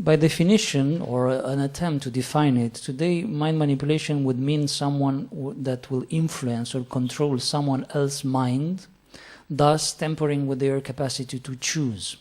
By definition, or an attempt to define it, today mind manipulation would mean someone that will influence or control someone else's mind, thus tampering with their capacity to choose.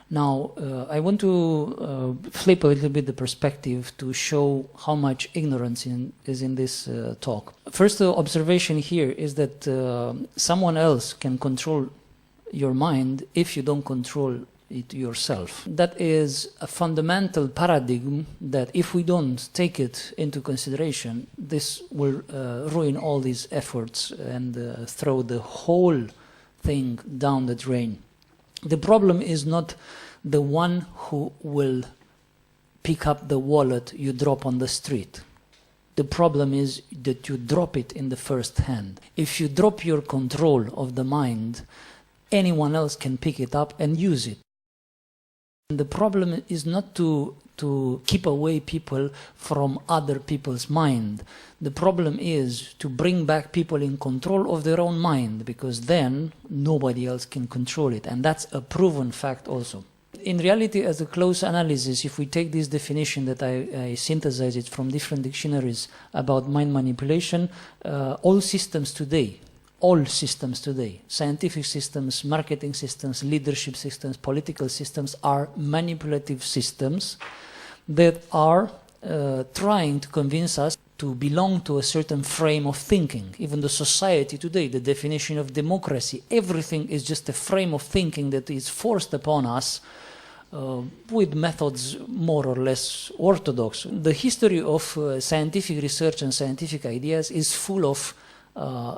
Now, I want to flip a little bit the perspective to show how much ignorance is in this talk. First observation here is that someone else can control your mind if you don't control it yourself. That is a fundamental paradigm that if we don't take it into consideration, this will ruin all these efforts and throw the whole thing down the drain. The problem is not the one who will pick up the wallet you drop on the street. The problem is that you drop it in the first hand. If you drop your control of the mind, anyone else can pick it up and use it. And the problem is not to keep away people from other people's mind. The problem is to bring back people in control of their own mind, because then nobody else can control it. And that's a proven fact also. In reality, as a close analysis, if we take this definition that I synthesize it from different dictionaries about mind manipulation, all systems today, scientific systems, marketing systems, leadership systems, political systems, are manipulative systems that are trying to convince us to belong to a certain frame of thinking. Even the society today, the definition of democracy, everything is just a frame of thinking that is forced upon us with methods more or less orthodox. The history of scientific research and scientific ideas is full of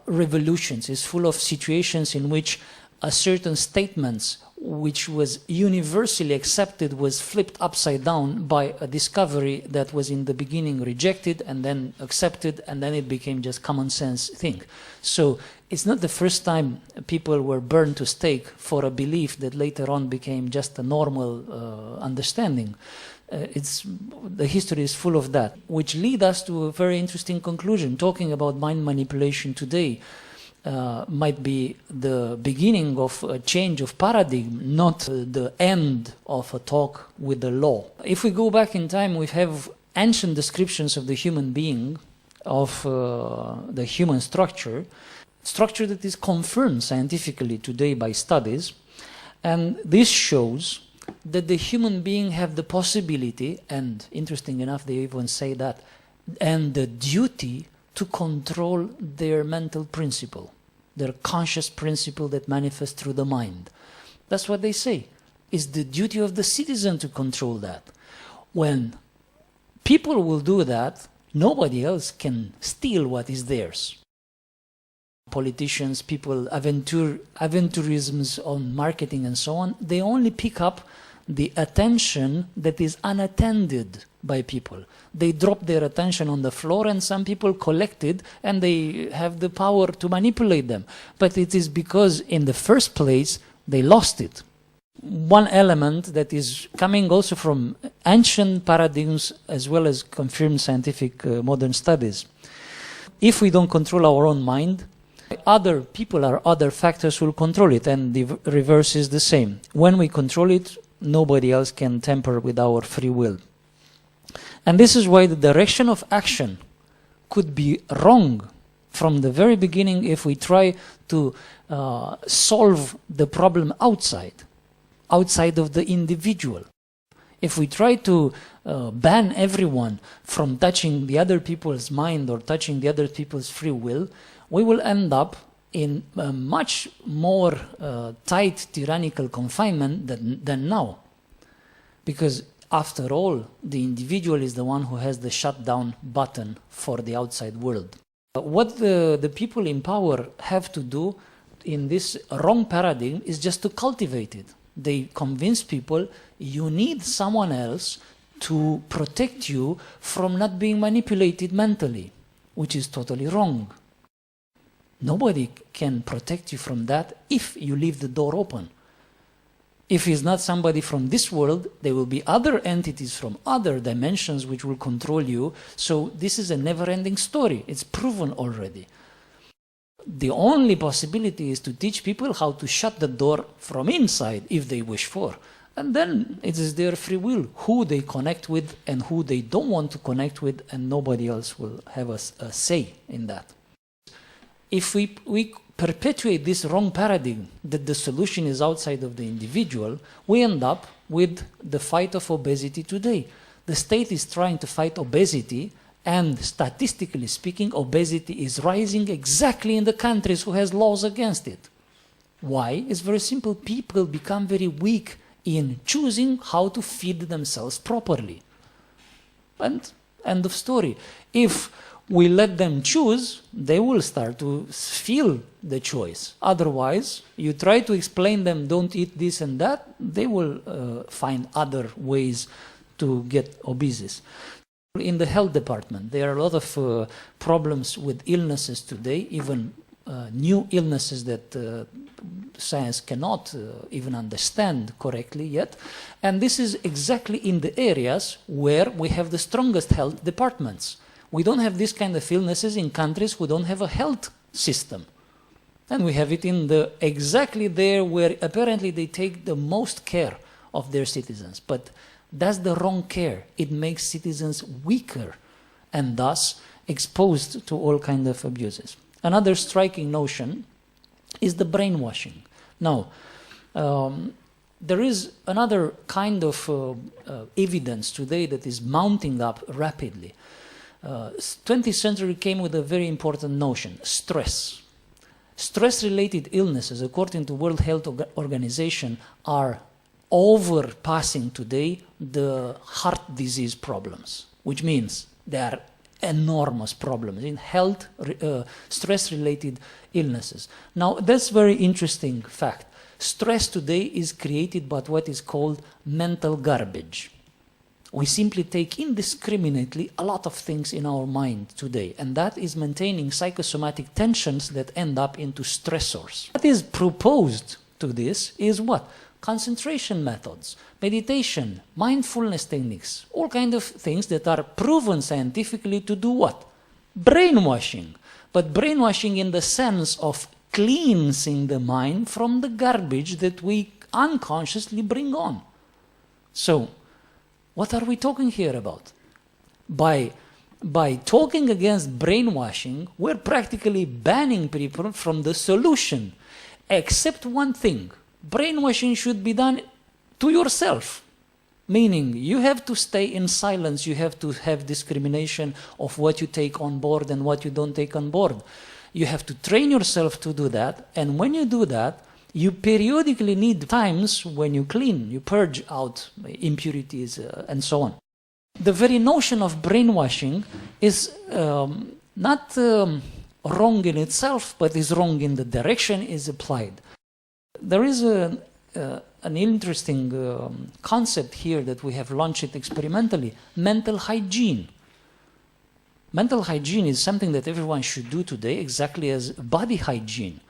revolutions, is full of situations in which a certain statements which was universally accepted was flipped upside down by a discovery that was in the beginning rejected and then accepted, and then it became just common sense thing. So it's not the first time people were burned to stake for a belief that later on became just a normal understanding. The history is full of that, which lead us to a very interesting conclusion. Talking about mind manipulation today might be the beginning of a change of paradigm, not the end of a talk with the law. If we go back in time, we have ancient descriptions of the human being, of the human structure that is confirmed scientifically today by studies, and this shows that the human being have the possibility, and interesting enough they even say that, and the duty to control their mental principle, their conscious principle that manifests through the mind. That's what they say. It's the duty of the citizen to control that. When people will do that, nobody else can steal what is theirs. Politicians, people, aventourisms on marketing and so on, they only pick up the attention that is unattended by people. They drop their attention on the floor and some people collect it and they have the power to manipulate them. But it is because in the first place they lost it. One element that is coming also from ancient paradigms as well as confirmed scientific modern studies. If we don't control our own mind, other people or other factors will control it, and the reverse is the same. When we control it, nobody else can tamper with our free will. And this is why the direction of action could be wrong from the very beginning if we try to solve the problem outside of the individual. If we try to ban everyone from touching the other people's mind or touching the other people's free will, we will end up in a much more tight tyrannical confinement than now. Because after all, the individual is the one who has the shutdown button for the outside world. What the people in power have to do in this wrong paradigm is just to cultivate it. They convince people you need someone else to protect you from not being manipulated mentally, which is totally wrong. Nobody can protect you from that if you leave the door open. If it's not somebody from this world, there will be other entities from other dimensions which will control you. So this is a never-ending story. It's proven already. The only possibility is to teach people how to shut the door from inside if they wish for. And then it is their free will who they connect with and who they don't want to connect with, and nobody else will have a say in that. If we perpetuate this wrong paradigm that the solution is outside of the individual, we end up with the fight of obesity today. The state is trying to fight obesity, and statistically speaking, obesity is rising exactly in the countries who has laws against it. Why? It's very simple. People become very weak in choosing how to feed themselves properly. And end of story. If we let them choose, they will start to feel the choice. Otherwise, you try to explain them, don't eat this and that, they will find other ways to get obese. In the health department, there are a lot of problems with illnesses today, even new illnesses that science cannot even understand correctly yet. And this is exactly in the areas where we have the strongest health departments. We don't have this kind of illnesses in countries who don't have a health system. And we have it in exactly there where apparently they take the most care of their citizens. But that's the wrong care. It makes citizens weaker and thus exposed to all kinds of abuses. Another striking notion is the brainwashing. Now, there is another kind of evidence today that is mounting up rapidly. 20th century came with a very important notion, stress. Stress-related illnesses, according to World Health Organization, are overpassing today the heart disease problems, which means they are enormous problems in health, stress-related illnesses. Now, that's very interesting fact. Stress today is created by what is called mental garbage. We simply take indiscriminately a lot of things in our mind today, and that is maintaining psychosomatic tensions that end up into stressors. What is proposed to this is what? Concentration methods, meditation, mindfulness techniques, all kinds of things that are proven scientifically to do what? Brainwashing. But brainwashing in the sense of cleansing the mind from the garbage that we unconsciously bring on. So, what are we talking here about? By talking against brainwashing, we're practically banning people from the solution, except one thing. Brainwashing should be done to yourself, meaning you have to stay in silence, you have to have discrimination of what you take on board and what you don't take on board. You have to train yourself to do that, and when you do that, you periodically need times when you clean, you purge out impurities and so on. The very notion of brainwashing is not wrong in itself, but is wrong in the direction it is applied. There is an interesting concept here that we have launched experimentally, mental hygiene. Mental hygiene is something that everyone should do today, exactly as body hygiene,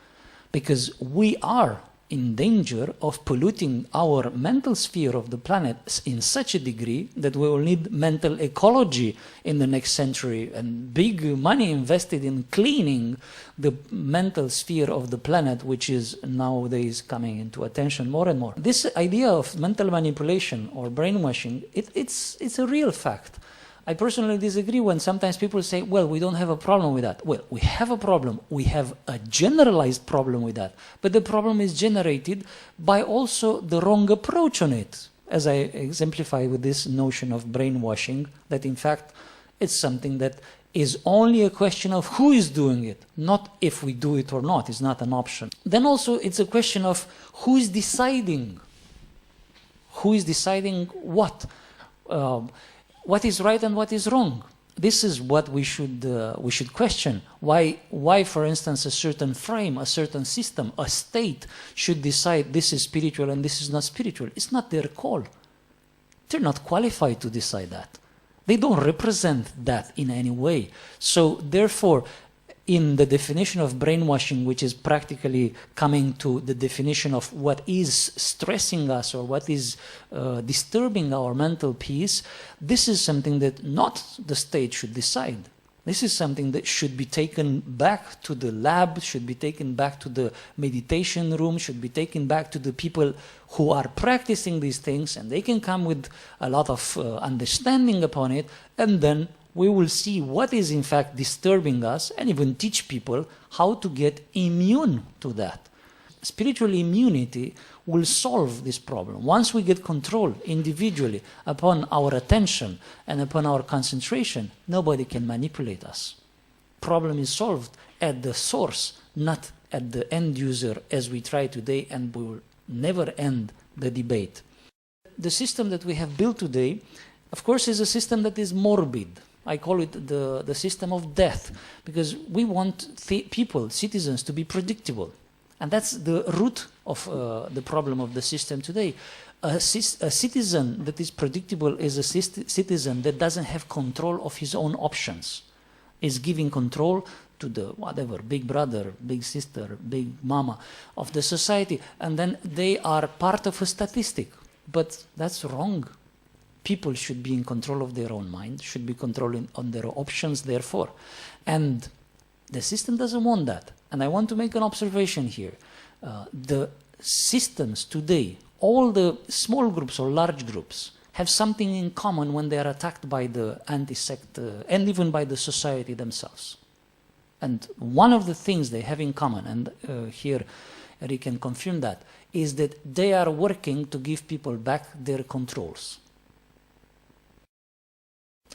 because we are in danger of polluting our mental sphere of the planet in such a degree that we will need mental ecology in the next century and big money invested in cleaning the mental sphere of the planet, which is nowadays coming into attention more and more. This idea of mental manipulation or brainwashing, it's a real fact. I personally disagree when sometimes people say, well, we don't have a problem with that. Well, we have a problem. We have a generalized problem with that. But the problem is generated by also the wrong approach on it, as I exemplify with this notion of brainwashing, that in fact it's something that is only a question of who is doing it, not if we do it or not. It's not an option. Then also it's a question of who is deciding. Who is deciding what? What is right and what is wrong? This is what we should question. Why, for instance, a certain frame, a certain system, a state should decide this is spiritual and this is not spiritual? It's not their call. They're not qualified to decide that. They don't represent that in any way. So therefore, in the definition of brainwashing, which is practically coming to the definition of what is stressing us or what is disturbing our mental peace, this is something that not the state should decide. This is something that should be taken back to the lab, should be taken back to the meditation room, should be taken back to the people who are practicing these things, and they can come with a lot of understanding upon it, and then we will see what is in fact disturbing us and even teach people how to get immune to that. Spiritual immunity will solve this problem. Once we get control individually upon our attention and upon our concentration, nobody can manipulate us. Problem is solved at the source, not at the end user as we try today, and we will never end the debate. The system that we have built today, of course, is a system that is morbid. I call it the system of death, because we want people, citizens, to be predictable. And that's the root of the problem of the system today. A citizen that is predictable is a citizen that doesn't have control of his own options, is giving control to the whatever, big brother, big sister, big mama of the society, and then they are part of a statistic. But that's wrong. People should be in control of their own mind, should be controlling on their options, therefore. And the system doesn't want that. And I want to make an observation here. The systems today, all the small groups or large groups, have something in common when they are attacked by the anti-sect and even by the society themselves. And one of the things they have in common, and here Eric can confirm that, is that they are working to give people back their controls.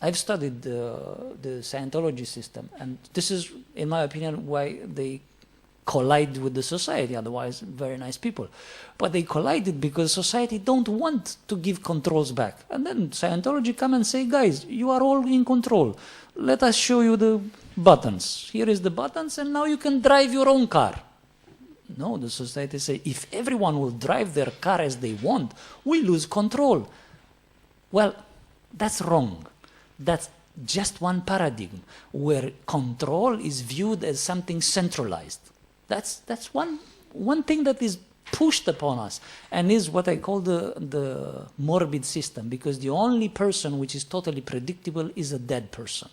I've studied the Scientology system, and this is, in my opinion, why they collide with the society, otherwise very nice people. But they collided because society don't want to give controls back. And then Scientology come and say, guys, you are all in control. Let us show you the buttons. Here is the buttons, and now you can drive your own car. No, the society say, if everyone will drive their car as they want, we lose control. Well, that's wrong. That's just one paradigm where control is viewed as something centralized. That's one thing that is pushed upon us, and is what I call the morbid system, because the only person which is totally predictable is a dead person.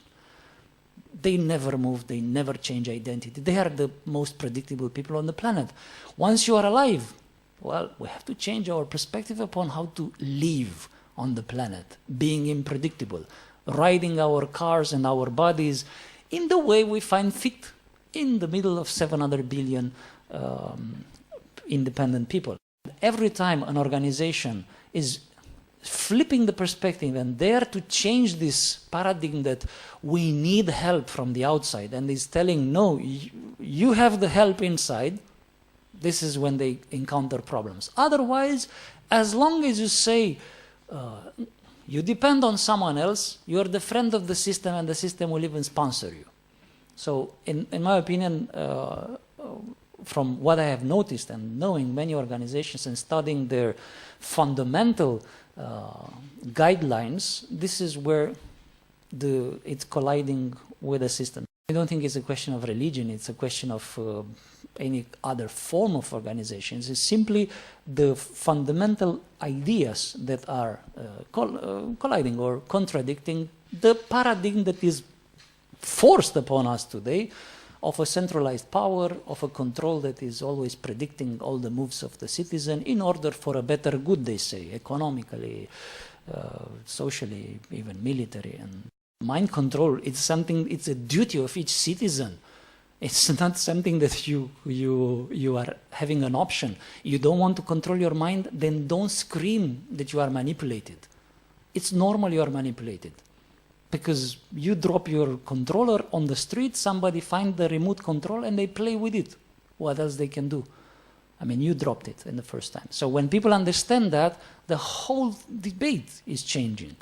They never move, they never change identity. They are the most predictable people on the planet. Once you are alive, well, we have to change our perspective upon how to live on the planet, being unpredictable, riding our cars and our bodies in the way we find fit in the middle of 700 billion independent people. Every time an organization is flipping the perspective and dare to change this paradigm that we need help from the outside, and is telling, no, you have the help inside, this is when they encounter problems. Otherwise, as long as you say, you depend on someone else, you're the friend of the system, and the system will even sponsor you. So in my opinion, from what I have noticed and knowing many organizations and studying their fundamental guidelines, this is where it's colliding with the system. I don't think it's a question of religion, it's a question of any other form of organizations. It's simply the fundamental ideas that are colliding or contradicting the paradigm that is forced upon us today of a centralized power, of a control that is always predicting all the moves of the citizen in order for a better good, they say, economically, socially, even military. And mind control, it's a duty of each citizen. It's not something that you are having an option. You don't want to control your mind, then don't scream that you are manipulated. It's normal you are manipulated. Because you drop your controller on the street, somebody finds the remote control and they play with it. What else they can do? I mean, you dropped it in the first time. So when people understand that, the whole debate is changing.